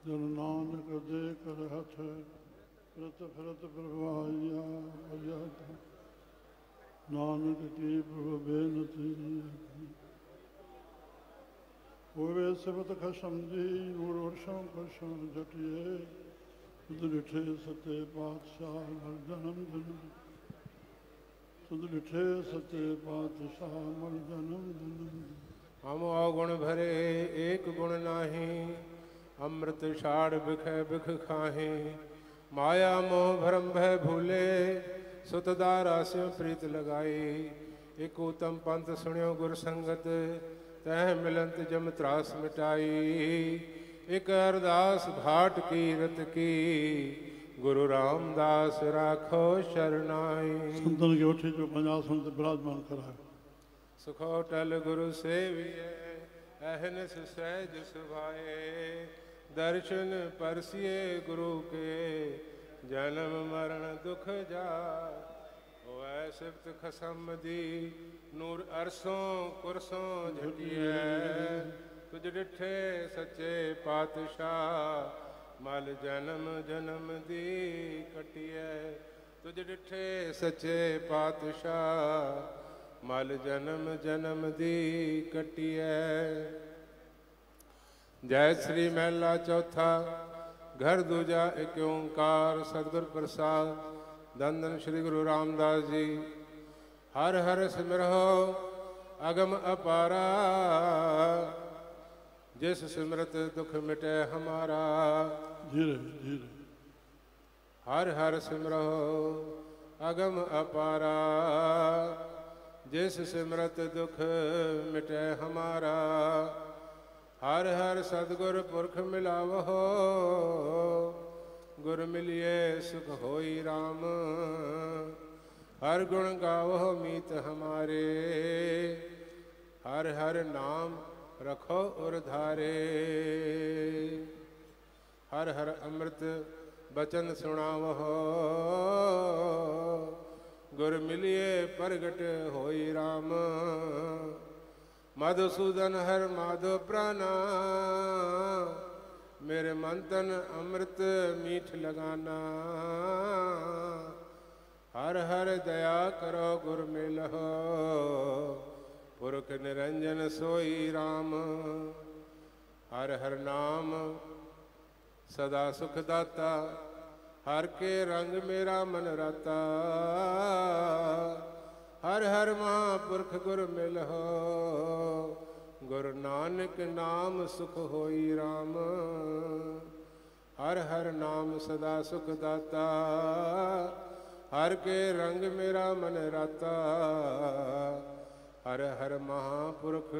जन नानक दे कर हथ फिरत फिरत प्रभाया नानक की प्रभु बेनती होवे सिबत खसम जी नूर वर्षों खसम जटिए सुधरिठे सते पातशाह मर जन्म जन्म सुधरिठे सते पातशाह मर जन्म जन्म। हम अवगुण भरे एक गुण नाही अमृत छाड़ बिख बिख खाहे माया मोह भरम भय भूले सुतदारा स्यों प्रीत लगाई एक उत्तम पंथ सुनियो गुर संगत तह मिलंत जम त्रास मिटाई एक अरदास भाट की रत की गुरु रामदास राखो शरणाई। संतन के उठी जो 50 संत विराजमान कराए सुखो टल गुरु सेविये अहनस सहज सुभाए दर्शन परसिए गुरु के जन्म मरण दुख जा सिफ्त खसम दी नूर अरसों कुरसों झटिए तुझ डिठे सच्चे पातशाह मल जन्म जन्म दी कटिए तुझ डिठे सच्चे पातशाह मल जन्म जन्म दी कटिए। जय श्री महला चौथा घर दूजा एक ओंकार सतगुर प्रसाद धन धन श्री गुरु रामदास जी। हर हर सिमरहो अगम अपारा जिस सिमरत दुख मिटे हमारा धीरे धीरे। हर हर सिमरहो अगम अपारा जिस सिमरत दुख मिटे हमारा हर हर सतगुर पुरख मिलावहो गुर मिलिए सुख होई राम हर गुण गावहो मीत हमारे हर हर नाम रखो उर धारे हर हर अमृत बचन सुनावहो गुर मिलिए प्रगट होई राम मधुसूदन हर माधव प्राणा मेरे मन तन अमृत मीठ लगाना हर हर दया करो गुर मिलहो पुरख निरंजन सोई राम हर हर नाम सदा सुख दाता हर के रंग मेरा मन राता हर हर महापुरख गुर मिलहो गुरु नानक नाम सुख होई राम हर हर नाम सदा सुख दाता हर के रंग मेरा मन राता हर हर महापुरख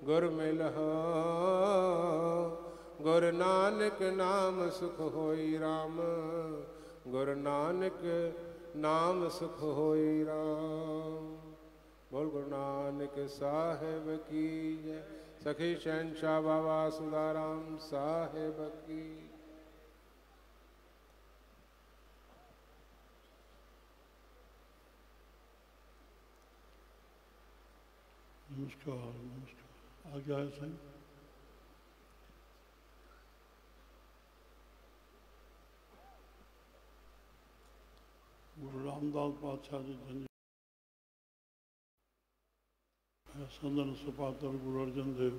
गुर मिलहो गुरु नानक नाम सुख होई राम गुरु नानक नाम सुख होई राम। बोल गुरु नानक साहेब की जय। सखी शहंशाह बाबा सुदाराम साहेब की। नमस्कार नमस्कार। आज्ञा है साईं। गुरु रामदास पातशाह जी धन संदन सुपात्र गुरु अर्जन देव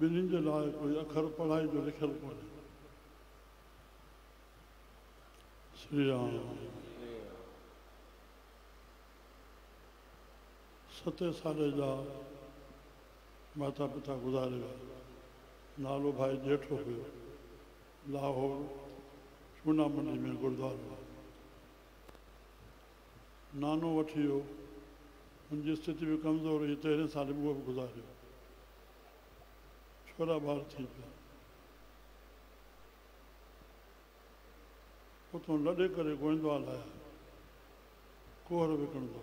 ॿिन्हिनि जे लाइ कोई अखर पढ़ाई जो लिखियलु कोन्हे। श्री राम सते साले जा माता पिता गुज़ारे विया। नालो भाई जेठो हुयो। लाहौर चूनामंडी में गुरुद्वारो नानो वठी वियो। उनकी स्थिति भी कमज़ोर हुई। 13 साल उहो बि गुज़ारियो। छोरा ॿार थी पिया। उतां लॾे करे गोइंदवाल आया। कोहर विकिणंदो।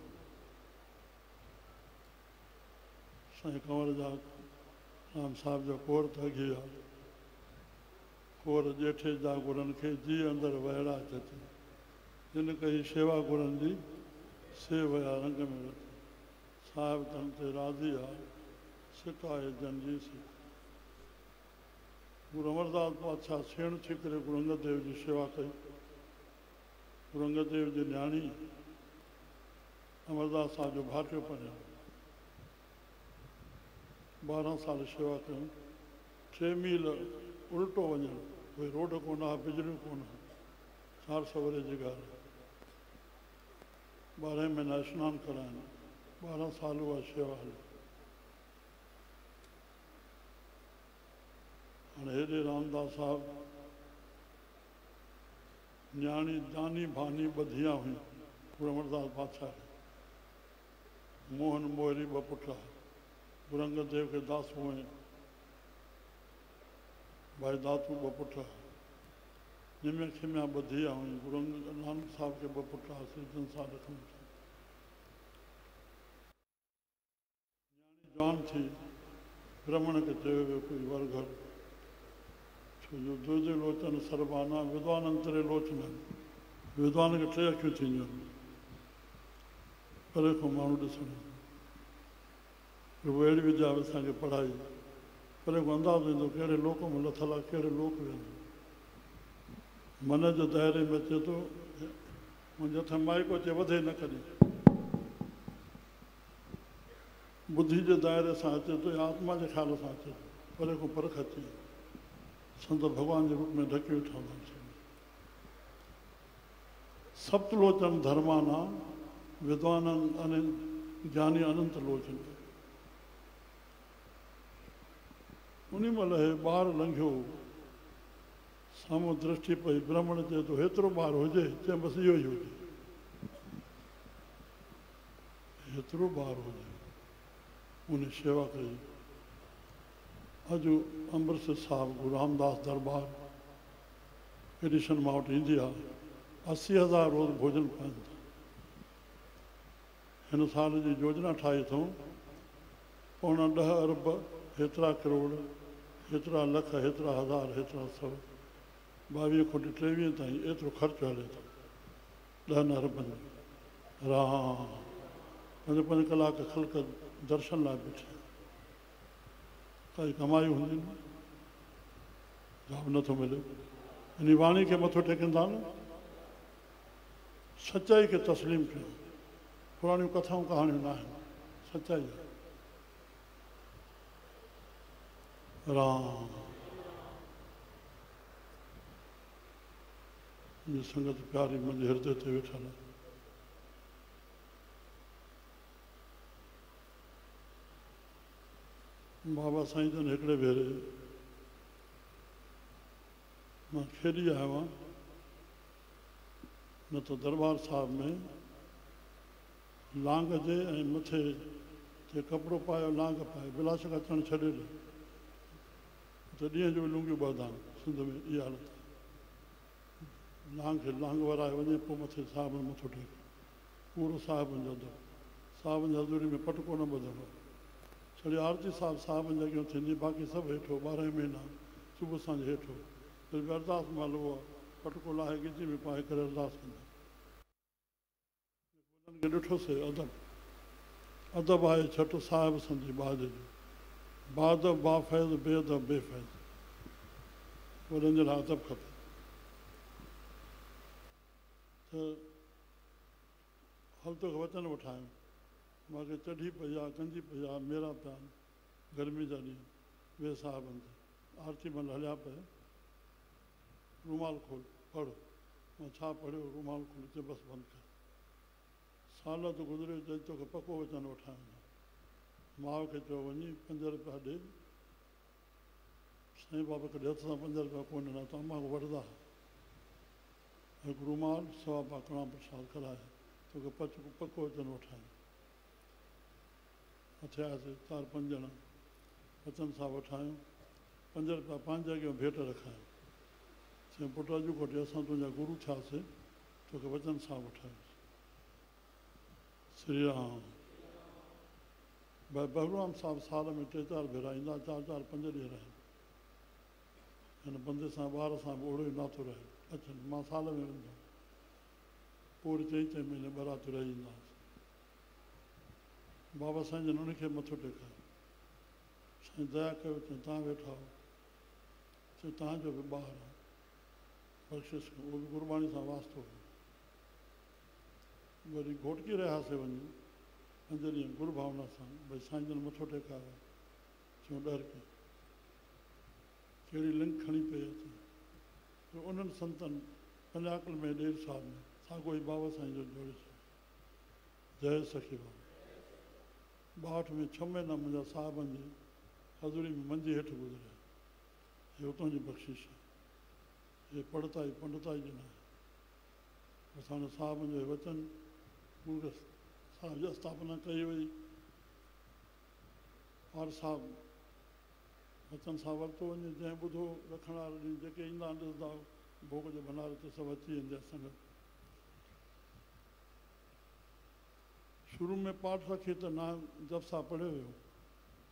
साईं कंवर जा राम साहिब जो कोहर ठगी विया। कोहर जेठे जा गुरनि खे जी अंदरि वहिड़ा अचे जिन कई शेवा गुरनि जी से वया रंग में वठी साहिब तन ते राज़ी आहे सिक आहे जन जी सिक गुरु अमरदास बादशाह सेण थी करे गुरु अंगद देव जी शेवा कई। गुरु अंगद देव जी न्याणी अमरदास साहब जो भाटियो पढ़िया। 12 साल शेवा कयूं। 3 मील उल्टो वञणु, कोई रोड कोन आहे, बिजलियूं कोन, 4 सवेरे जी ॻाल्हि। 12 महीना सनानु कराइनि। 12 साल उहा शेवा हली। हाणे हेॾे रामदास साहब न्याणी दानी भानी ॿधिया हुयूं गुरु अमरदास बादशाह खे। मोहन मोहरी 2 पुट, गुरु अंगद देव खे दासू ऐं भाई दातू 2 पुट, निम्या खिम्या ॿधिया हुयूं। गुरु नानक साहब खे 2 पुट हुआसीं, जिन सां रखूं। जवान थी ब्राह्मण खे चयो वियो कोई वर घर, छो जो दुर्जे लोचन सरबाना विद्वान अंतरे लोचन, विद्वान खे 3 अखियूं थींदियूं आहिनि, परे खां माण्हू ॾिसण। उहो अहिड़ी विद्या असांखे पढ़ाई, परे खां अंदाज़ ईंदो कहिड़े लोक में लथल आहे, कहिड़े लोक वेंदो। मन जे दाइरे में अचे थो, मुंहिंजे हथ माइको अचे वधे न कॾहिं। बुद्धि जे दाइरे सां अचे थो या आत्मा जे ख़्याल सां अचे थो, परे खां परख अचे। संत भॻवान जे रूप में ढकी वेठा हूंदा। सप्तलोचन धर्माना विद्वान ज्ञानी अनंत लोचन। उन महिल हे ॿार लंघियो, साम्हूं दृष्टि पई। ब्राह्मण चए थो हेतिरो ॿार हुजे, चए बसि इहो ई हुजे, हेतिरो ॿार हुजे। उन शेवा कई। अॼु अमृतसर साहिब गुरु रामदास दरबार एडिशन मां वटि ईंदी आहे। 80,000 रोज़ भोजन पाइनि था। हिन साल जी योजना ठाही अथऊं, 10 अरब, हेतिरा करोड़, हेतिरा लख, हेतिरा हज़ार, हेतिरा 100, 22 खां 23 ताईं एतिरो ख़र्चु हले थो 10 अरबनि में। राम 5 कलाक ख़ल्क दर्शन लाइ बीठे, काई कमाई हूंदी न, जवाब नथो मिले। इन वाणी खे मथो टेकींदा न, सचाई खे तस्लीम कयूं। पुराणियूं कथाऊं कहाणियूं न आहिनि, सचाई आहे। राम मुंहिंजी संगत प्यारी मुंहिंजे हृदय ते वेठल आहे। बाबा साईं जन हिकिड़े भेरे मां खेॾी आयो आहियां, न त दरबार साहिब में लांग जे ऐं मथे ते कपिड़ो पायो, लांग पाए बिलाशक अचणु छॾे ॾे, त ॾींहं जो लुंगियूं ॿधंदा आहिनि। सिंध में इहा हालत आहे। लांग खे लांग वराए वञे, पोइ मथे साहिब मथो टेके। पूरो साहिबनि जो अदब, साहिबनि जी हज़ूरी में पटको न ॿधंदो। छड़ी आरती साहिब साहिबनि जी अॻियां थींदी, बाक़ी सभु हेठो 12 महीना सुबुह सां हेठो। फिर बि अरदास महिल उहो पटको लाहे गिची में पाए करे अरदास कंदा। उन्हनि खे ॾिठोसीं अदब, अदब आहे छठ साहिब सम्झी बाज जो, बादब बाफ़ैज़ बेअदब बेफ़ैज़। वॾनि जे लाइ अदब खपे। त हल तोखे वचन वठायूं, मूंखे चढ़ी पई आहे, गंजी पई आहे, मेरा पिया आहिनि, गर्मी जा ॾींहं, ॿिए साहिबनि ते आरती महिल हलिया पिए, रुमाल खोल पढ़। मां छा पढ़ियो? रुमाल खोल, चए बसि बंदि कर। साल त गुज़रियो, चई तोखे पको वचन वठायूं। माउ खे चयो वञी 5 रुपया ॾे। साईं बाबा कॾहिं हथ सां 5 रुपया कोन ॾिना, त अम्मा खां वठंदा। हिकु रुमाल, 1.25 पाकड़ा प्रसाद कराए, तोखे पको वचन वठायूं। मथे आयासीं 4-5 ॼणा, वचन सां वठायूं। 5 रुपया पंहिंजे अॻियां भेट रखायूं। चई पुटु अॼु कोटे असां तुंहिंजा गुरू थियासीं, तोखे वचन सां वठायूं। श्री राम। भाई बहराम साहिब साल में 3-4 भेरा ईंदा, 4-4, 5 ॾींहं रहनि। हिन बंदे सां ॿार सां बि ओड़ो ई नातो रहे। अचनि, मां साल में वेंदुमि, पोइ 4-4 महीने बराति रही ईंदासीं। बाबा साईं जन उनखे मथो टेकायो, साईं दया कयो, चई तव्हां वेठा हो, चयो तव्हांजो बि ॿार आहे, बख़्शिश उहो बि गुरबाणी सां वास्तो हो। वरी घोटकी रहियासीं वञी 5 ॾींहं गुरु भावना सां, भई साईं जन मथो टेकायो, चयूं डर के कहिड़ी लिंक खणी पई अचे। तो उन्हनि संतनि कन्याकुल में 1.5 साल में साॻो ई बाबा साईं जो जोड़े छॾियो। जय सखी बाबा। 62 में 6 महीना मुंहिंजा साहिबनि जी हज़ूरी में मंजी हेठि गुज़रिया। हे उतां जी बख़्शिश आहे, हे पढ़ताई पंडिताई जो न आहे। असांजे साहिबनि जो वचन गुरू साहिब जी स्थापना कई वई। हर साहिब वचन सां वरितो वञे, जंहिं ॿुधो रखण वारे ॾींहुं जेके ईंदा आहिनि ॾिसंदा भोग जे भंडारे ते सभु अची वेंदा संगत। शुरू में पाठ रखी त ना जप सां पढ़ियो हुयो,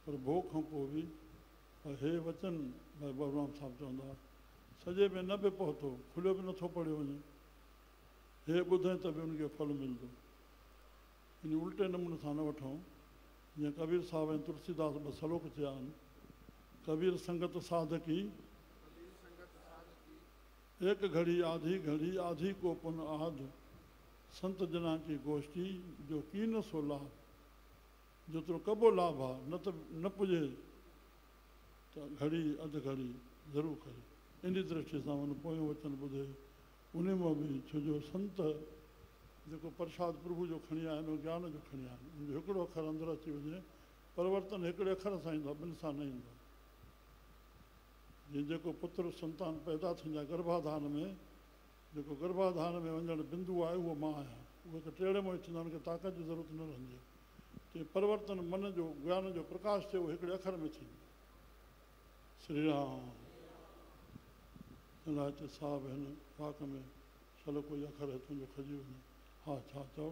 पर भोग खां पोइ बि हे वचन भाई बलराम साहिब चवंदा हुआ, सॼे में न बि पहुतो, खुलियो बि नथो पढ़ियो वञे, हे ॿुधे त बि उनखे फल मिलंदो। इन उल्टे नमूने सां न वठूं, जीअं कबीर साहिब ऐं तुलसीदास ॿ सलोक चया आहिनि। कबीर संगत साधकी एक घड़ी आधी को पुन आध, संत जना की गोष्ठी जो की न सो लाभ। जेतिरो कबो लाभ आहे, न त न पुॼे त घड़ी अधु घड़ी ज़रूरु करे। इन दृष्टि सां हुन पोयों वचन ॿुधे उन मां बि, छो जो संत जेको प्रसाद प्रभु जो खणी आया आहिनि, ज्ञान जो खणी आया आहिनि, उनजो हिकिड़ो अखर अंदरि अची वञे, परिवर्तन हिकिड़े अखर सां ईंदो आहे, ॿिनि सां न ईंदो। जीअं जेको पुत्र संतान पैदा थींदा गर्भाधान में, जेको गर्भाधान में वञणु बिंदु आहे, उहो मां आहियां। उहे त टेड़े मोए थींदा, उनखे ताक़त जी ज़रूरत न रहंदी आहे। ते परिवर्तन मन जो ज्ञान जो प्रकाश थियो, उहो हिकिड़े अखर में थींदो। श्री राम। अलाए हिते साहिब हिन वाक में चलो कोई अखर है तुंहिंजो खजी वञे। हा, छा चओ?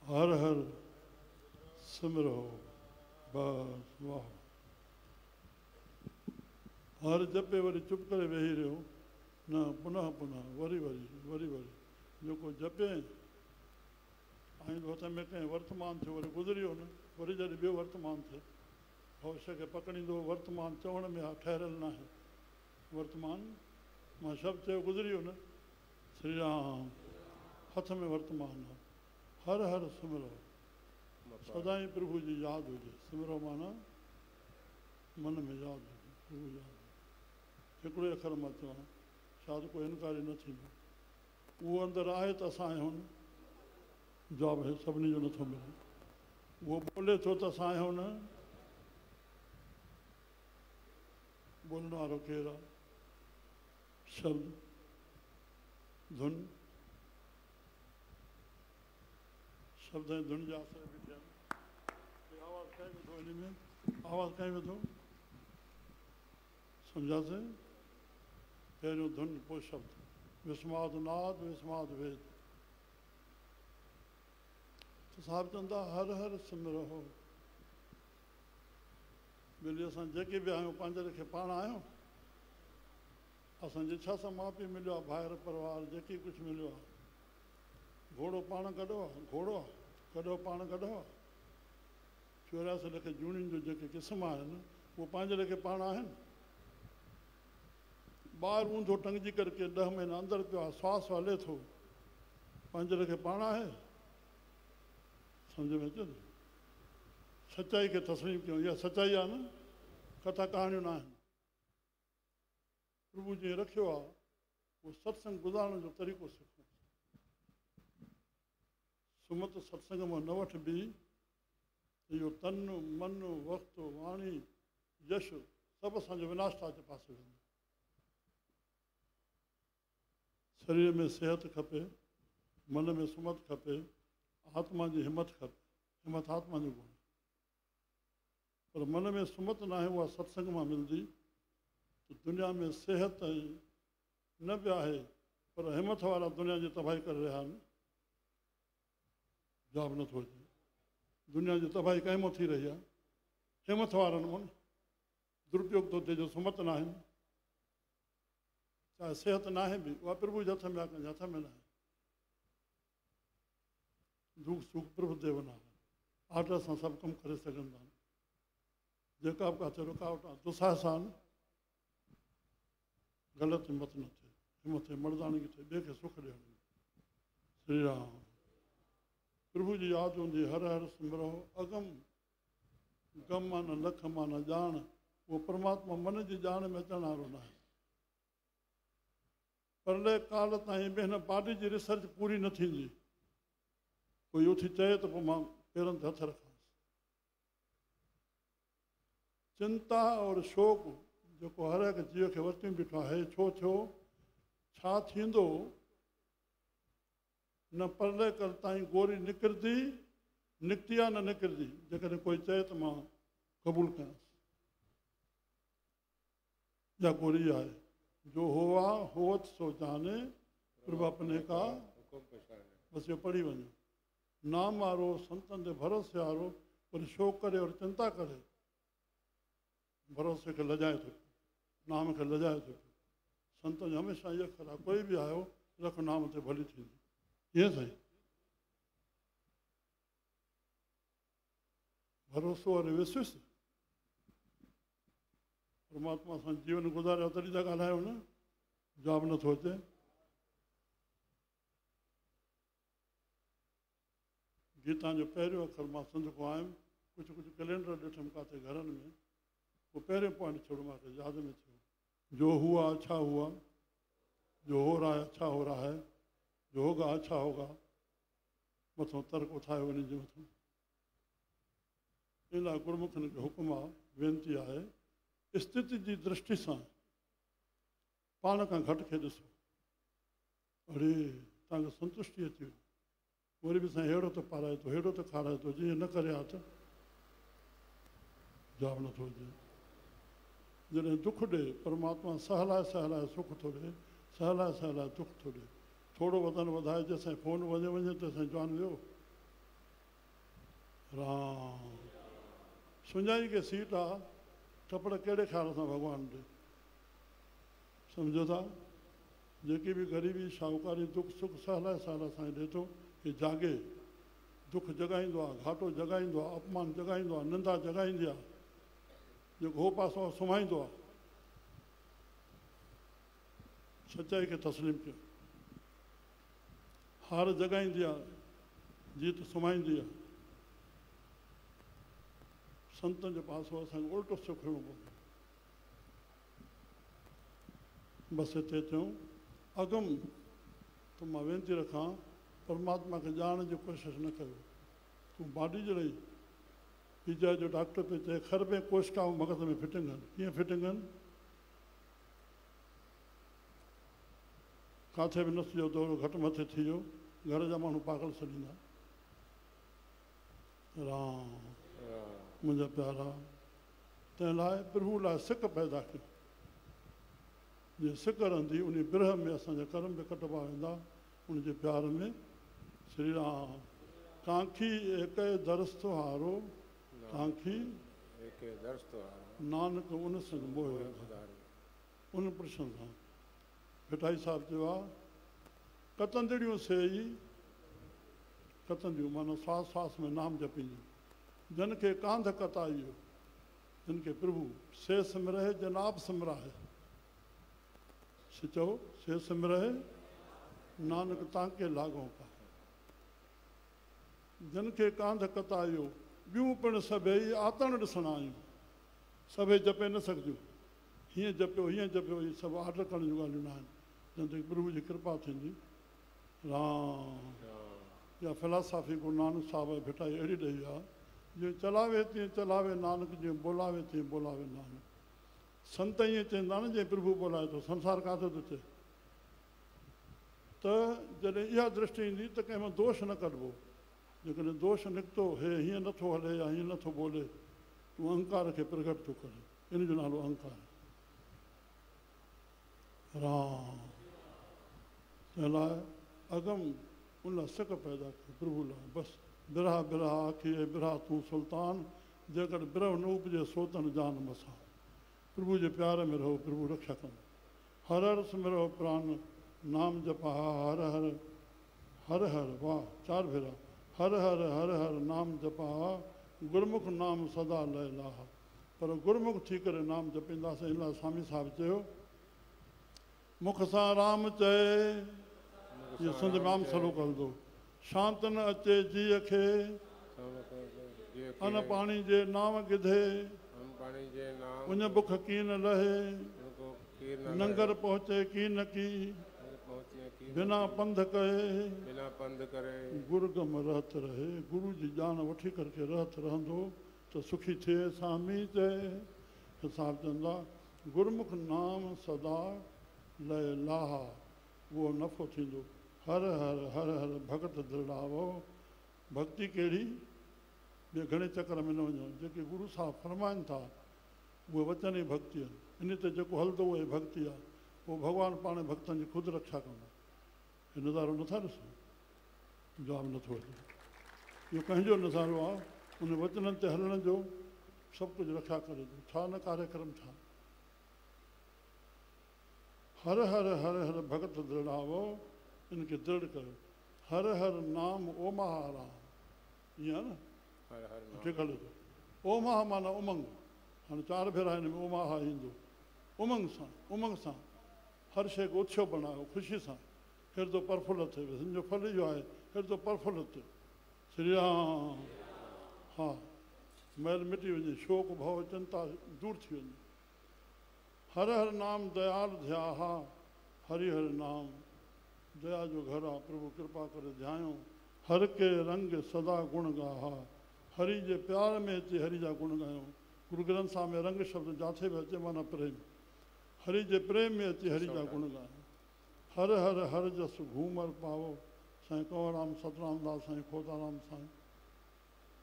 हर हर सिमरो बस वाह। हर जपे वरी चुप करे वेही रहियो न, पुनः पुनः वरी वरी वरी वरी जेको जपे ऐं हथ में कंहिं वर्तमान थियो वरी गुज़री वियो न, वरी जॾहिं ॿियो वर्तमान थिए भविष्य खे पकड़ींदो। वर्तमान चवण में आहे, ठहिरियल न आहे। वर्तमान मां शब्द चयो गुज़री वियो न। श्री राम। हथ में वर्तमान आहे। हर हर सिमरो, सदाईं प्रभु जी यादि हुजे। सिमरो माना मन में यादि हुजे, प्रभु यादि। हिकिड़े अखर मां चवां, शायदि कोई इनकारी न थींदो। उहो अंदरि आहे त असां आहियूं न, जवाबु आहे सभिनी जो नथो मिले। उहो बोले थो त असां आहियूं न, बोलण वारो केरु आहे? शब्द, धुन, शब्द ऐं धुन जा असर बि थिया। आवाज़ु कंहिं विधो इन में? आवाज़ु कंहिं विधो? सम्झासीं? पहिरियों धुन, पोइ शब्द। विस्माद नाद, विस्माद वेद। त साहिब चवंदा हर हर सिमरो हो। ॿिली असां जेके बि आहियूं, पंहिंजे खे पाण आहियूं। असांजे छा सां माउ पीउ मिलियो आहे, भाइर परिवार, जेके कुझु मिलियो आहे। घोड़ो पाण कढो आहे, घोड़ो आहे, कढो पाण कढो आहे। 84 लख जूणियुनि जो जेके क़िस्म आहिनि, उहे पंहिंजे लेखे पाण आहिनि। ॿारु ऊंधो टंगिजी करके 10 महीना अंदरि पियो आहे, श्वास हले थो, पंहिंजे लेखे पाण आहे। सम्झ में अचे न? सचाई खे तस्लीम कयूं, इहा सचाई आहे न, कथा कहाणियूं न आहिनि। प्रभु जीअं रखियो आहे, उहो सत्संग गुज़ारण जो तरीक़ो सिखो। सुमत सत्संग मां न वठबी त इहो तन मन वक़्तु वाणी यश सभु असांजो विनाशता जे पासे वेंदो। शरीर में सिहत खपे, मन में सुमत खपे, आत्मा जी हिमत खपे। हिमत आत्मा जो गुण। पर मन में सुमत न आहे, उहा सत्संग मां मिलंदी त दुनिया में सिहत न बि आहे, पर हिमत वारा दुनिया जी तबाही करे रहिया आहिनि। जवाबु नथो अचे। दुनिया जी तबाही कंहिं मां थी रही आहे? हिमत वारनि मां। दुरुपयोग थो थिए जो सुमत न आहिनि। चाहे सिहत न आहे बि, उहा प्रभु जे हथ में आहे, कंहिंजे हथ में न आहे। दुख सुख प्रभु देवन आहे। आदर सां सभु कमु करे सघंदा आहिनि। जेका बि किथे रुकावटां दुसाहस आहिनि ग़लति हिमत न थिए, हिमत थिए मर्दानी खे थिए, ॿिए खे सुख ॾियणु। श्री राम। प्रभु जी यादि हूंदी, हर हर सिमरो अगम, गम माना लख माना ॼाण, उहो परमात्मा मन जी ॼाण में अचण वारो न आहे। परले काल ताईं बि हिन बॉडी जी रिसर्च पूरी न थींदी, कोई उथी चए त पोइ मां पेरनि ते हथ रखांसि। चिंता और शोक जेको हर हिकु जीव खे वरिती बीठो आहे, छो थियो, छा थींदो, न परले काल ताईं गोरी निकिरंदी, निकिती आहे न निकिरंदी, जेकॾहिं कोई चए त मां क़बूल कयांसि। या गोरी आहे, जो हुआ होत सो जाने प्रभु अपने का, बसि इहो पढ़ी वञो। नाम वारो संतनि जे भरोसे वारो वरी शोक करे और चिंता करे, भरोसे खे लॼाए थो, नाम खे लॼाए थो। संतनि जो हमेशह इहा अखर आहे, कोई बि आयो रख नाम ते भली थींदी। ईअं साईं भरोसो और विश्वास परमात्मा सां जीवन गुज़ारियो तॾहिं था ॻाल्हायूं न, जवाब नथो अचे। गीता जो पहिरियों अखर मां सिंध को आयुमि, कुझु कुझु कैलेंडर ॾिठुमि काथे घरनि में, वो पहिरियों पॉइंट छोड़ो मूंखे यादि में थियो, जो हुआ अच्छा हुआ, जो हो रहा है अच्छा हो रहा है, जो होगा अच्छा होगा, मथों तर्क उथायो वञे जे मथों। इन लाइ गुरुमुखनि खे हुकुम आहे, वेनती आहे, स्थिति जी दृष्टि सां पाण खां घटि खे ॾिसो। अरे तव्हांखे संतुष्टि अची वई, वरी बि साईं अहिड़ो त पाराए थो, अहिड़ो त खाराए थो, जीअं न करे हा त जवाबु नथो अचे। जॾहिं दुख ॾे परमात्मा सहलाए सहलाए सुख थो ॾे, सहलाए सहलाए दुख थो ॾे। थोरो वधनि वधाए जेसिताईं फोन वञे वञे तेसिताईं जवान वियो। राम सुञाई खे सीट आहे, कपिड़ कहिड़े ख़्याल सां भॻवानु ॾे, सम्झो था। जेकी बि ग़रीबी शाहूकारी दुख सुख सहलाए सहलाए साईं ॾे थो, हे जागे, दुख जॻाईंदो आहे, घाटो जॻाईंदो आहे, अपमान जॻाईंदो आहे, निंदा जॻाईंदी आहे, जेको हो पासो सुम्हाईंदो आहे। सचाई खे तस्लीम कयो, हार जॻाईंदी आहे, जीत सुम्हाईंदी आहे। संतनि जो पासो असांखे उल्टो सिखणो पवंदो। बसि हिते चऊं, अगम त मां वेनती रखां, परमात्मा खे ॼाणण जी कोशिशि न कयो। तूं बॉडी जे लाइ पिज़्ज़ा जो डॉक्टर पे चए खरबे कोशिकाऊं मग़ज़ में फिटिंग आहिनि, कीअं फिटिंग आहिनि, किथे बि नस जो दौरो घटि मथे थी वियो, घर जा माण्हू पागल छॾींदा। राम मुंहिंजा प्यारा, तंहिं लाइ प्रभु लाइ सिक पैदा कयो। जीअं सिक रहंदी उन बिरह में असांजा कर्म बि कटबा वेंदा, उनजे प्यार में। श्री राम। कांखी एक दरस्त हारो, कांखी नानक उन संग मोह, उन प्रश्न सां भिटाई साहिब चयो आहे, कतंदड़ियूं सेई, कतंदियूं माना सांस सांस में नाम जपींदियूं, जन खे कांध कताइयो, जिन खे प्रभु से सिमरहे जनाब सिमराहे। चओ से सिमरहे नानक तव्हांखे लागो पाए, जिन खे कांध कताइयो। ॿियूं पिणु सभई आतण ॾिसणा आहियूं, सभई जपे न सघिजूं, हीअं जपियो हीअं जपियो, इहे सभु आर्डर करण जूं ॻाल्हियूं न आहिनि, जंहिं ते प्रभु जी कृपा थींदी। राम। या फिलासफ़ी गुरु नानक साहिब भिटाई अहिड़ी ॾेई आहे, जीअं चलावे तीअं चलावे नानक, जीअं बोलावे तीअं बोलावे नानक। संत ईअं चवंदा न, जीअं प्रभु बोलाए थो, संसार काथे थो चए। त जॾहिं इहा दृष्टि ईंदी त कंहिंमें दोष न कढिबो। जेकॾहिं दोष निकितो, हे हीअं नथो हले या हीअं नथो बोले, तूं अहंकार खे प्रगट थो करे, इन जो नालो अहंकार। राम। तंहिं लाइ अगम उन लाइ सिक पैदा कयो प्रभु लाइ। बसि बिरहा बिरहा आखिए बिरहा तूं सुल्तान, जेकॾहिं बिरह न उपजे सोतन जान मसां। प्रभु जे प्यार में रहो, प्रभु रक्षा कंदो। हर हर सिमरो प्राण, नाम जपा हर हर हर हर, वाह 4 भेरा, हर हर हर हर नाम जपा, गुरमुख नाम सदा लय लाहा। पर गुरमुख थी करे नाम जपींदासीं। इन लाइ स्वामी साहिबु चयो मुख सां राम चए इहो सिंध में आम सलूक हलंदो। शांत न अचे जीअ खे अन पाणी जे नाम गिधे उन बुख कीन लहे नंगर पहुचे की न की बिना पंध करे गुरगम रहत रहे। गुरु जी ॼाण वठी करके रहत रहंदो तो सुखी थिए। स्वामी चए हिसाब चंदा गुरमुख नाम सदा लय लाहा उहो नफ़ो थींदो। हर हर हर हर भगत दृढ़ावो। भक्ति कहिड़ी ॿिए घणे चकर में न वञो। जेके गुरू साहिब फरमाइनि था उहे वचन ई भक्ति आहिनि। इन ते जेको हलंदो उहा भक्ति आहे। पोइ भॻवानु पाण भक्तनि जी ख़ुदि रक्षा कंदो। हीउ नज़ारो नथा ॾिसो जवाबु नथो अचे। इहो कंहिंजो नज़ारो आहे उन वचननि ते हलण जो सभु कुझु रक्षा करे थो। छा न कार्यक्रम छा। हर हर हर हर भगत दृढ़ावो इनखे दृढ़ कयो। हर हर नाम ओमा राम ईअं न ठीकु हले थो। ओमा माना उमंग। हाणे 4 भेरा हिन में ओमा ईंदो। उमंग सां हर शइ खे उत्सव बणायो ख़ुशी सां। हृदय प्रफुल्लित थिए। हिन जो फल इहो आहे हृदय प्रफुल्लित। श्री राम। हा मैल मिटी वञे शोक भव चिंता दूर थी वञे। हर हर नाम दयाल थिया हा। हरि हर नाम दया जो घर आहे। प्रभु कृपा करे ध्यायो। हर के रंग सदा गुण गा। हरि जे प्यार में अचे हरि जा गुण ॻायो। गुरु ग्रंथ साहिब में रंग शब्द जिथे बि अचे माना प्रेम। हरि जे प्रेम में अचे हरि जा गुण ॻायो। हर हर हर जस घूमर पावो। साईं कंवरराम सतराम दास साईं खोताराम साईं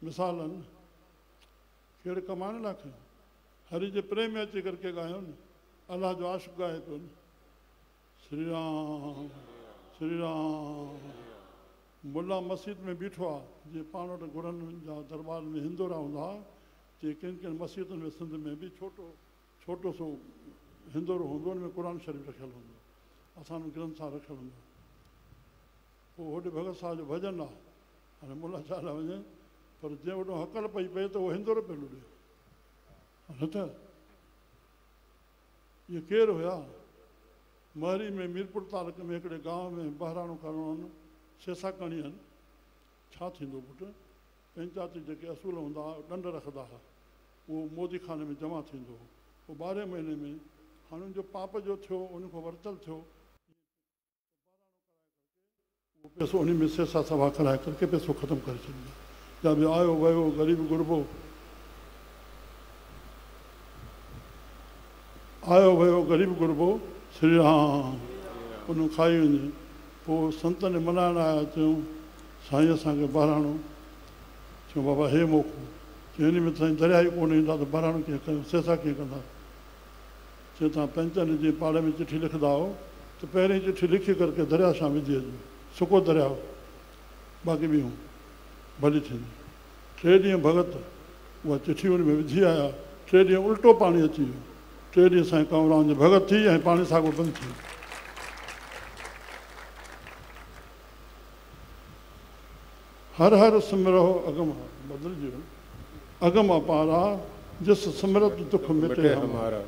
मिसाल आहिनि। कहिड़े कमाइण लाइ खयूं। हरि जे प्रेम में अची करके ॻायो न। अलाह जो आशिक़ ॻाए पियो न। श्री राम श्री राम। मुला मस्जिद में बीठो आहे। जीअं पाण वटि गुरनि जा दरबार में हिंदोरा हूंदा तीअं किन मस्जिदुनि में सिंध में बि छोटो सो हिंदोरो हूंदो। हुन में क़ुर शरीफ़ रखियलु हूंदो। असांजो ग्रंथ साहिब रखियलु हूंदो। पोइ होॾे भगत साहिब जो भॼन आहे। हाणे मुला चाला वञे पर जंहिं वॾो हकल पई पए त उहो हिंदोरो पियो लुॾे न त। इहे केरु हुया। महरी में मीरपुर तालुक में हिकिड़े गांव में बहिराणो करणो आहिनि। सेसा करणी आहिनि। छा थींदो पुटु पंचायती जेके असूल हूंदा हुआ ॾंड रखंदा हुआ उहो मोदी खाने में जमा थींदो हो। पोइ 12 महीने में हाणे उनजो पाप जो थियो उनखां वरितल थियो उहो पैसो उन में सेसा सभा कराए करके पैसो ख़तमु करे छॾींदा। या बि आयो वियो ग़रीब गुरबो आयो वियो ग़रीब गुरबो श्री राम उन खाई वञे। पोइ संत ने मल्हाइण आया चयूं साईं असांखे बहिराणो। चयूं बाबा हे मोको। चयूं हिन में साईं दरिया ई कोन ईंदा त बहिराणो कीअं कयूं सेसा कीअं कंदा। चयूं तव्हां पंचनि जी पाड़े में चिठी लिखंदा हो त पहिरीं चिठी लिखी करके दरिया सां विझी अचो। सुको दरिया बाक़ी ॿियूं भली थींदी। 3 ॾींहं भगत उहा चिठी हुन में विझी आया। 3 ॾींहं उल्टो पाणी अची वियो। 3 ॾींहं साईं कंवरराम जो भगत थी ऐं पाणी साॻियो बंदि थी वियो। हर हर सिमरो अगम बदिलजी वियो। अगम अपारा जिस सिमरत दुख मिटे हमारा।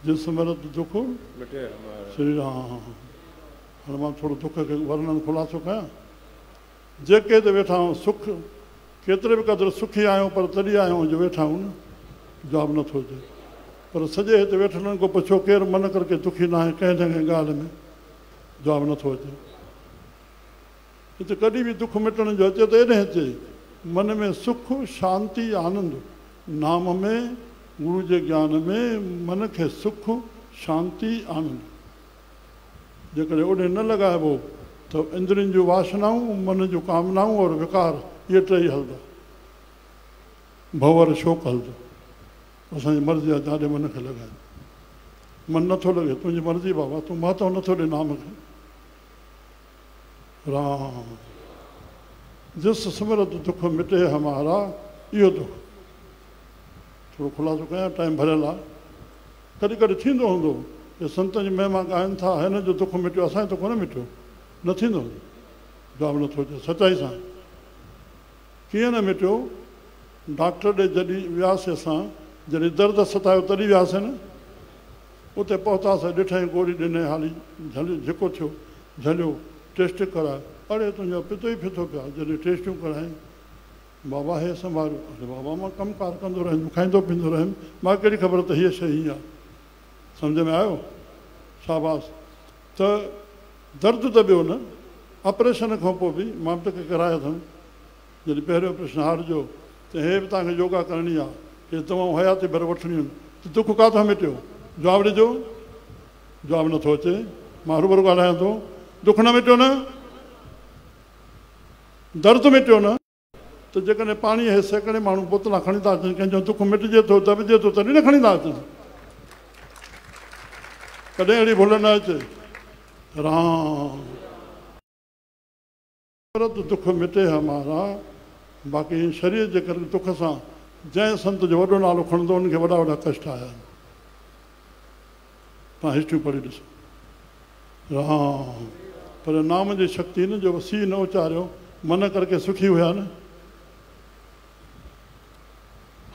जिस सिमरत दुख मिटे हमारा। श्री राम। हाणे मां थोरो दुख खे वर्णन खुलासो कयां। जेके त वेठा आहियूं सुख केतिरे बि क़दुरु सुखी आहियूं पर तॾहिं आहियूं जो वेठा आहियूं न जवाबु नथो अचे। पर सॼे हिते वेठलनि खां पुछो केरु मन करके दुखी न आहे कंहिं न कंहिं ॻाल्हि में जवाबु नथो अचे। हिते कॾहिं बि दुख मिटण जो अचे त एॾे अचे। मन में सुख शांती आनंद नाम में गुरू जे ज्ञान में मन खे सुख शांती आनंद। जेकॾहिं ओॾे न लॻाइबो त इंद्रियुनि जूं वासनाऊं मन जूं कामनाऊं और विकार इहे 3 हलंदा। भंवर शोक हलंदो। असांजी मर्ज़ी आहे जाॾे मन खे लॻाए। मन नथो लॻे तुंहिंजी मर्ज़ी बाबा तूं महत्व नथो ॾे नाम खे। राम जिस सिमरत दुख मिटे हमारा। इहो दुख थोरो खुलासो कयां टाइम भरियल आहे। कॾहिं कॾहिं थींदो हूंदो हे संतनि जी महिमा ॻाइनि था हिन जो दुख मिटियो असांजो त कोन मिटियो न थींदो। जवाबु नथो अचे सचाई सां। कीअं न मिटियो। डॉक्टर ॾे जॾहिं वियासीं असां जॾहिं दर्द सतायो तॾहिं वियासीं न, उते पहुतासीं, ॾिठईं गोरी ॾिनई, हाली जेको थियो झलियो, टेस्ट कराए, अड़े तुंहिंजो पितो ई फितो पिया। जॾहिं टेस्टियूं करायूं, बाबा हे संभालियो, अरे बाबा मां कमकार कंदो रहियुमि, खाईंदो पीअंदो रहियुमि, मां कहिड़ी ख़बर त हीअ शइ हीअं आहे। सम्झ में आयो? शाबाश। त दर्द त ॿियो न, ऑपरेशन खां पोइ बि मां बि तोखे करायो अथमि, जॾहिं पहिरियों ऑपरेशन हार्ट जो, त हे बि तव्हांखे योगा करणी आहे, हे तव्हां हयाती भर वठणियूं आहिनि, त दुख काथां मिटियो? जवाबु ॾिजो। जवाबु नथो अचे, मां रूबरू ॻाल्हायां थो। दुख न मिटियो न, दर्द मिटियो न। त जेकॾहिं पाणी हे सैकड़े माण्हू बोतलां खणी था अचनि, कंहिंजो दुख मिटिजे थो, दॿिजे थो, तॾहिं न खणी था अचनि। कॾहिं अहिड़ी भुल न अचे। राम दुख मिटे हमारा, बाक़ी शरीर जे करे दुख सां जंहिं संत जो वॾो नालो खणंदो उनखे वॾा वॾा कष्ट आया आहिनि। तव्हां हिस्ट्रियूं पढ़ी ॾिसो। राम पर नाम जी शक्ति न, जो वसी न उचारियो, मन करके सुखी हुया न।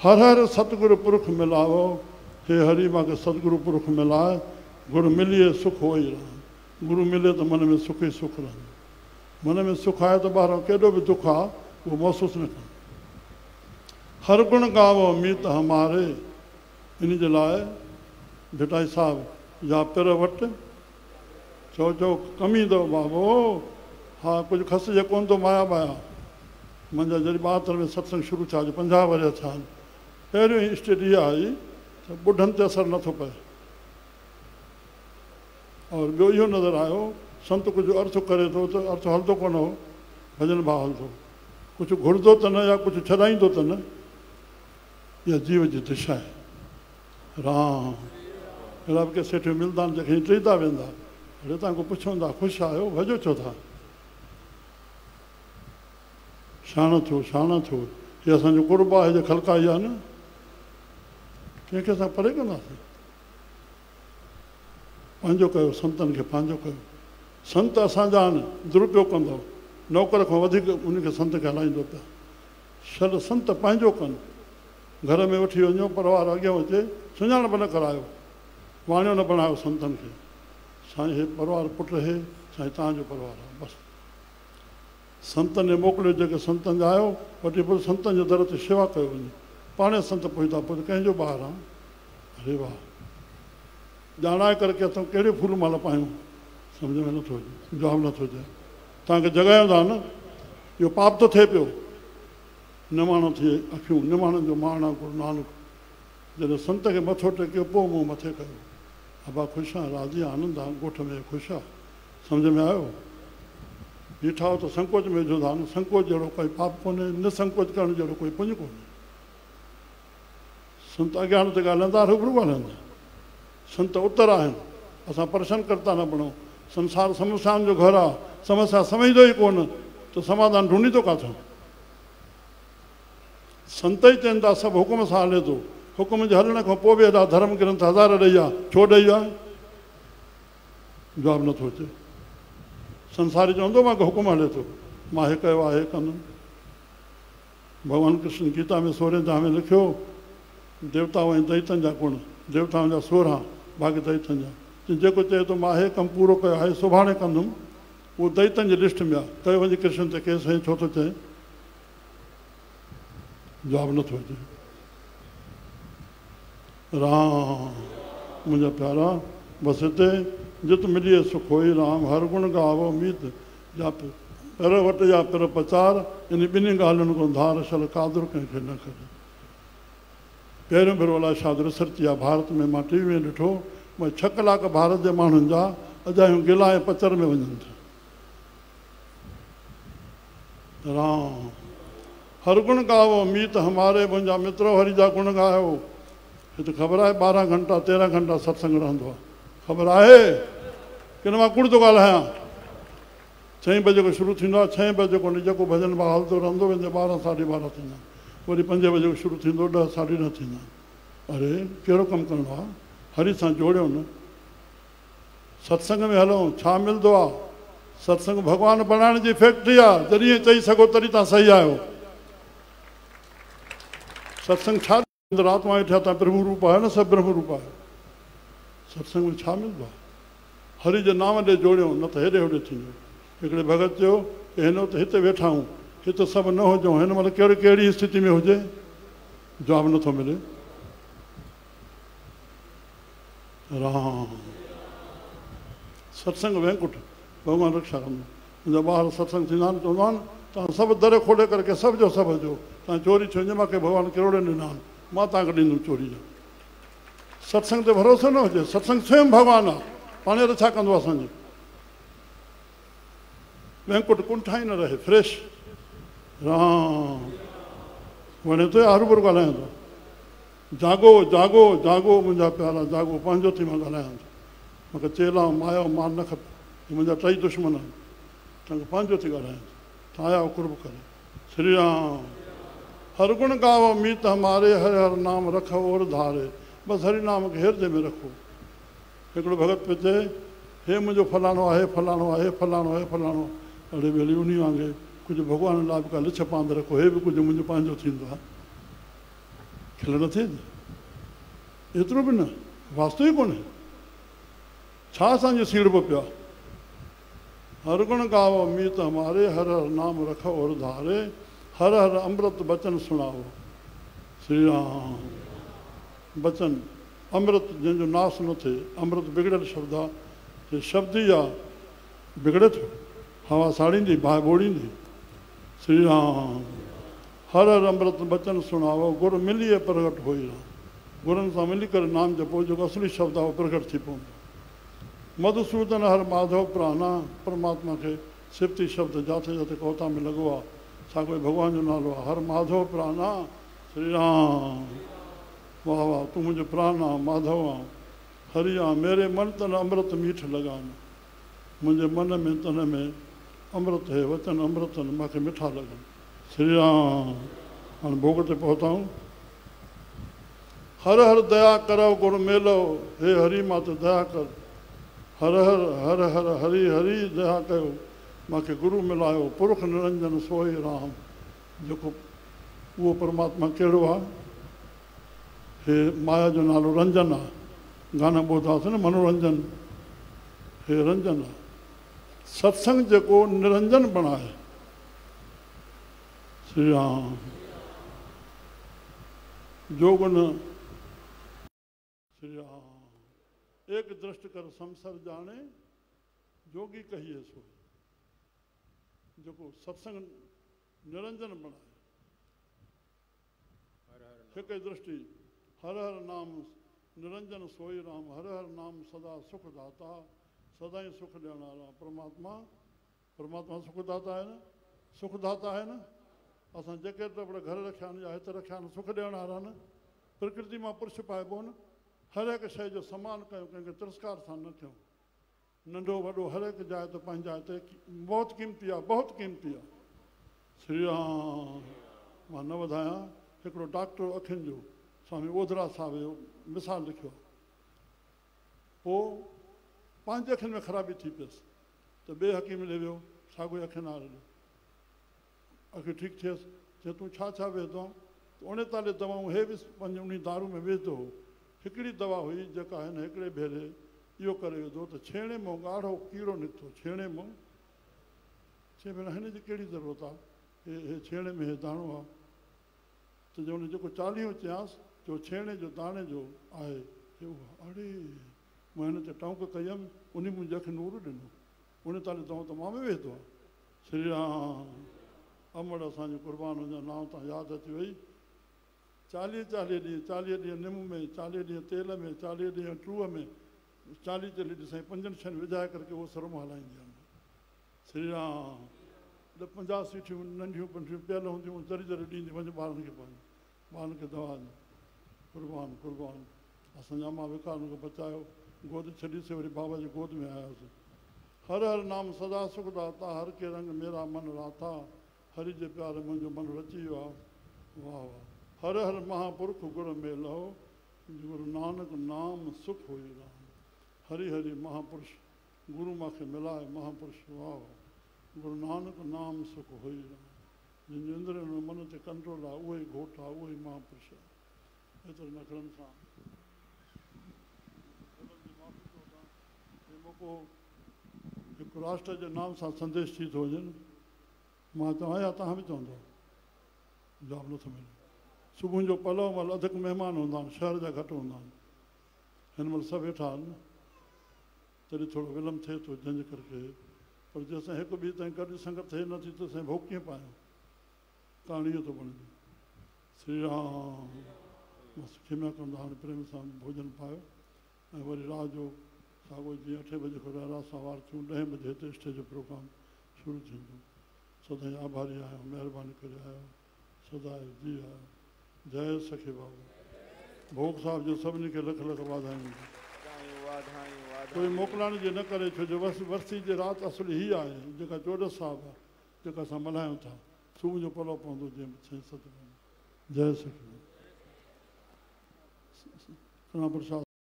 हर हर सतगुरु पुरख मिलावो, हे हरि मूंखे सतगुरु पुरख मिलाए, गुरु मिलिए सुख हो ई रहंदो। गुरु मिले त मन में सुख ई सुख रहंदो। मन में सुख आहे त ॿाहिरां केॾो बि दुख आहे उहो महसूसु न कंदो। हर गुण गावो मीत हमारे, इन जे लाइ भिटाई साहिबु या पिर वटि चओ कमी अथव बाबो, हा कुझु खसिजे कोन थो माया बाया। मुंहिंजा जॾहिं 72 में सत्संग शुरू थिया, 50 वरी थिया आहिनि, पहिरियों ई स्टेज इहा आई त ॿुढनि ते असरु नथो पए। और ॿियो इहो नज़र आयो, संत कुझु अर्थ करे थो त अर्थ हलंदो कोन हो, भॼन भाव हलंदो, कुझु घुरंदो त न या कुझु छॾाईंदो त न। इहा जीव जी दिशा आहे। राम अहिड़ा बि के सेठियूं मिलंदा आहिनि जंहिंखे चईंदा वेंदा, अड़े तव्हां को पुछो था ख़ुशि आहियो, भॼो छो था, शाण थियो शाण थियो। हीअ असांजो कुर्ब आहे, जे ख़लकाई आहे न, कंहिंखे असां परे कंदासीं। पंहिंजो कयो, संतनि खे पंहिंजो कयो। संत असांजा आहिनि, दुरुपयोग कंदो, नौकर खां वधीक उनखे संत खे हलाईंदो पिया। छल संत पंहिंजो कनि, घर में वठी वञो, परिवार अॻियां अचे, सुञाणप न करायो, वाणियो न बणायो संतनि खे। साईं हे परिवार पुटु हे, साईं तव्हांजो परिवार आहे बसि। संतनि ने मोकिलियो, जेके संतनि जा आयो, वठी पोइ संतनि जे दर ते शेवा कयो वञे। पाणे संत पहुता, पोइ कंहिंजो ॿार आहे? अरे वाह, ॼाणाए करे की असां कहिड़े फूल माल पायूं, सम्झ में नथो अचे, जवाबु नथो अचे। तव्हांखे जॻायूं था न, इहो पाप थो थिए पियो। निमाणो थिए अखियूं, निमाणनि जो माण आहे गुरू नानक। जॾहिं संत खे मथो टेकियो, पोइ मूं मथे कयो। अबा ख़ुशि आहे, राज़ी आहे, आनंद आहे, ॻोठ में ख़ुशि आहे। सम्झ में आयो? बीठा हो त संकोच में विझो था न, संकोच जहिड़ो कोई पाप कोन्हे, न संकोच करण जहिड़ो कोई पुञ कोन्हे। संत अज्ञान ते ॻाल्हाईंदा, रूबरू ॻाल्हाईंदा। संत उत्तर आहिनि, असां परेशान करता न बणूं। संसार समस्याउनि जो घर आहे, समस्या सम्झंदो ई कोन त समाधान ढूंढींदो किथां। संत ई चवनि था सभु हुकुम सां हले थो, हुकुम जे हलण खां पोइ बि हेॾा धर्म ग्रंथ हज़ार ॾेई आहे, छो ॾेई आहे? जवाबु नथो अचे। संसारी चवंदो मूंखे हुकुम हले थो, मां हे कयो आहे, हे कंदुमि। भॻवानु कृष्ण गीता में 16 अध्याय में लिखियो, देवताऊं ऐं दैतनि जा गुण, देवताउनि जा 16 बाक़ी दैतनि जा। जेको चए थो मां हे कमु पूरो कयो आहे, सुभाणे कंदुमि, उहो दैतनि जी लिस्ट में आहे। कयो वञी कृष्ण ते केस साईं छो थो चए? जवाबु नथो अचे। राम मुंहिंजा प्यारा, बसि हिते जित मिलिए सुख होई राम, हर गुण गावो मीत, या पिर वटि या पिर पचार, इन ॿिन्ही ॻाल्हियुनि खां धार छल कादुर कंहिंखे न करे। पहिरियों भेरो अलाए शायदि रिसर्च आहे भारत में, मां टीवी में ॾिठो, मां 6 कलाक भारत जे माण्हुनि जा अजायूं गिला ऐं पचर में वञनि था। राम हर गुण गावो मीत हमारे, मुंहिंजा मित्र हरि जा गुण गायो। हिते ख़बर आहे 12 घंटा 13 घंटा सत्संग रहंदो आहे, ख़बर आहे कि न? मां कूड़ थो ॻाल्हायां। 6 बजे को शुरू थींदो आहे, 6 बजे को जेको भॼन भाव हलंदो रहंदो, वेंदे 12 साढी 12 थींदा, वरी 5 बजे को शुरू थींदो, 10 साढी 10 थींदा। अरे कहिड़ो कमु करिणो आहे? हरि सां जोड़ियो न, सत्संग में हलूं, छा मिलंदो आहे? सत्संग भॻवानु बणाइण जी फैक्ट्री आहे। जॾहिं चई सघो तॾहिं तव्हां सही आहियो। सत्संग छा अंदरि आत्मा वेठा था प्रभु रूप आहे न, सभु ब्रह्म रूप आहे। सत्संग में छा मिलंदो आहे? हरि जे नाम ॾे जोड़ियो, न त हेॾे होॾे थींदो। हिकिड़े भगत चयो की हिन वक़्तु हिते वेठा आहियूं, हिते सभु न हुजूं, हिन महिल कहिड़ी स्थिति में हुजे? जवाबु नथो मिले। राम सत्संग वैकुंठ भॻवान रक्षा कंदो। मुंहिंजा ॿार सत्संग थींदा आहिनि, चवंदा आहिनि तव्हां सभु दर खोले करे सभु जो सभु जो तव्हां चोरी छो ॾिनी? मूंखे भॻवान करोड़ ॾिना आहिनि, मां तव्हांखे ॾींदुमि चोरी जा। सत्संग ते भरोसो न हुजे, सत्संग स्वयं भॻवानु आहे, पाणे रक्षा कंदो असांजी। वैकुंठ कुंठा ई न रहे, फ्रेश। राम वणे थो हरू भरू ॻाल्हायां थो। जागो जागो जागो मुंहिंजा प्यारा, जागो पंहिंजो थी मां ॻाल्हायां थो। मूंखे चेला माया मार न खपे, मुंहिंजा टई दुश्मन आहिनि। तव्हांखे पंहिंजो थी ॻाल्हायां थो, ठाहिया कुर्ब करे। श्री राम हर गुण गावो मीत हमारे, हर हर नाम रखो और धारे। बसि हरि नाम खे हृदय में रखो। हिकिड़ो भगत पियो चए, हे मुंहिंजो फलाणो आहे, फलाणो आहे, फलाणो आहे, फलाणो। अड़े वेली उन वांगुरु कुझु भॻवान लाइ बि का लिछ पांद रखो, हे बि कुझु मुंहिंजो पंहिंजो थींदो आहे। खिल न थिए, एतिरो बि न, वास्तो ई कोन्हे। छा असांजी सीड़प पियो आहे? हर गुण गावो मीत हमारे, हर हर नाम रखो और धारे। हर हर अमृत बचन सुनाओ। श्री राम बचन अमृत जंहिंजो नाश न थिए। अमृत बिगड़ियल शब्द आहे, हे शब्द ई आहे, बिगड़े थो, हवा साड़ींदी, बाहि ॿोड़ींदी। श्री राम हर हर अमृत बचन सुनाओ। गुर मिलिए प्रगट होई राम। गुरनि सां मिली करे नाम जपो, जेको असली शब्द आहे उहो प्रगट थी पवंदो। मधुसूदन हर माधव प्राणा। परमात्मा खे सिफती शब्द जिते जिते कौता में लॻो आहे, छा कोई भॻवान जो नालो आहे? हर माधव प्राणा। श्री राम वाह वाह, तूं मुंहिंजो प्राण आहे, माधव आहे, हरि आहे। मेरे मन तन अमृत मीठ लॻान। मुंहिंजे मन में तन में अमृत है, वचन अमृतन मूंखे मिठा लॻनि। श्री राम हाणे भोग ते पहुताऊं। हर हर दया करो गुरु मेलो। हे हरि मां ते दया कर। हर हर हर हर हरि हरि दया कयो, मूंखे गुरु मिलायो। पुरख निरंजन सोई राम। जेको उहो परमात्मा कहिड़ो आहे? हे माया जो नालो रंजन आहे। गाना ॿुधासीं न, मनोरंजन। हे रंजन आहे। सत्संग जेको निरंजन बणाए। श्री राम जो गुण। श्री राम एक दृष्ट कर संसार जाने, जोगी कहिए सो। जेको सत्संग निरंजन बणाए। हिक दृष्टि हर हर नाम निरंजन सोई राम। हर हर नाम सदा सुख दाता। सदा ही सुख ॾियण वारा परमात्मा। परमात्मा सुखदाता आहे न, सुखदाता आहे न। असां जेके टपड़ घर रखिया आहिनि या हिते रखिया आहिनि, सुख ॾियण वारा न। प्रकृति मां पुरुष पाइबो न। हर हिकु शइ जो सम्मान कयूं, कंहिंखे तिरस्कार सां न कयूं। नंढो वॾो हर हिकु जाइ ते पंहिंजा हिते बहुत क़ीमती आहे, बहुत क़ीमती आहे। श्री राम मां न वधायां। हिकिड़ो डॉक्टर अखियुनि जो, स्वामी ओधरा साहिब जो मिसाल लिखियो। पोइ पंहिंजे अखियुनि में ख़राबी थी पियसि त ॿिए हकीम ॾे वियो, साॻियो अखियुनि वारे ॾे। अखि ठीकु थियसि, चए तूं छा छा वेचदो आहे? 39 दवाऊं हे बि पंहिंजी उन दारू में वेचदो हो। हिकिड़ी दवा हुई जेका हिन हिकिड़े भेरे इहो करे विधो त छेणे मां ॻाढ़ो कीड़ो निकितो। छेणे मां, चए भेण हिन जी कहिड़ी ज़रूरत आहे? हे छेणे में हे दाणो आहे। त जो हुन जेको 40 चयांसि, जो छेणे जो दाणे जो आहे, अड़े मां हिन ते टोंक कयमि, उन मुंहिंजी अखि नूर ॾिनो। 39 दवाऊं त मां में वेचदो आहे। श्री राम अमड़ असांजी कुर्बान हुनजा नाम तां यादि अची वई। 40 ॾींहं, 40 ॾींहं निम में, 40 ॾींहं तेल में, 40 ॾींहं टूअ में, 40 ॾींहं पंजनि शयुनि विझाए करके उहो सरम हलाईंदी आहिनि। श्री राम 50 सीठियूं नंढियूं पंढियूं पियल हूंदियूं, जरी जरी ॾींदी वञे ॿारनि खे पंहिंजे, ॿारनि खे दवा ॾियो। कुर्बान कुर्बान असांजा अमा विकार हुनखे बचायो। गोद छॾीसीं, वरी बाबा जी गोद में आयासीं। हर हर नाम सदा सुख दाता। हर के रंग मेरा मन राता। हरि जे प्यारे मुंहिंजो मन रची वियो आहे। वाह वाह हर हर महापुरुष गुर मेलो। गुरु नानक नाम सुख हुई राम। हरि हरि महापुरुष गुरु मूंखे मिलाए महापुरुष। वाह गुरु नानक नाम सुख हुई राम। जिन इंद्रियनि में मन ते कंट्रोल आहे, उहो ई घोट आहे, उहो ई महापुरुष आहे। एतिरे नखरनि सां मौक़ो हिकु राष्ट्र जे नाम सां संदेश थी थो वञे न मां चवां या तव्हां बि चवंदव जवाबु नथो मिले सुबुह जो पलव महिल अधु महिमान हूंदा आहिनि शहर जा घटि हूंदा आहिनि हिन महिल सभु वेठा आहिनि तॾहिं थोरो विलम थिए थो जंहिंजे करके पर जेसिताईं हिकु ॿी ताईं गॾु संगत थिए नथी त असां भोग कीअं पायूं कहाणी इहो थो बणे श्री राम बसि खिमा कंदा हाणे प्रेम सां भोजन पायो ऐं वरी राति जो साॻो जीअं 8 बजे खां राति सवार थियूं 10 बजे हिते स्टेज जो प्रोग्राम शुरू थींदो सदाईं आभारी आहियां महिरबानी करे आयो सदाईं जी आहियो जय सखी बाबू भोग साहिब जो सभिनी खे लख लख वाधायूं कोई मोकिलण जी न करे छो जो वरसी जे राति असुल ही आहे जेका 14 साहिब आहे जेका असां मल्हायूं था सुबुह जो पलो पवंदो जीअं 6-7 जय सखी कणा प्रसाद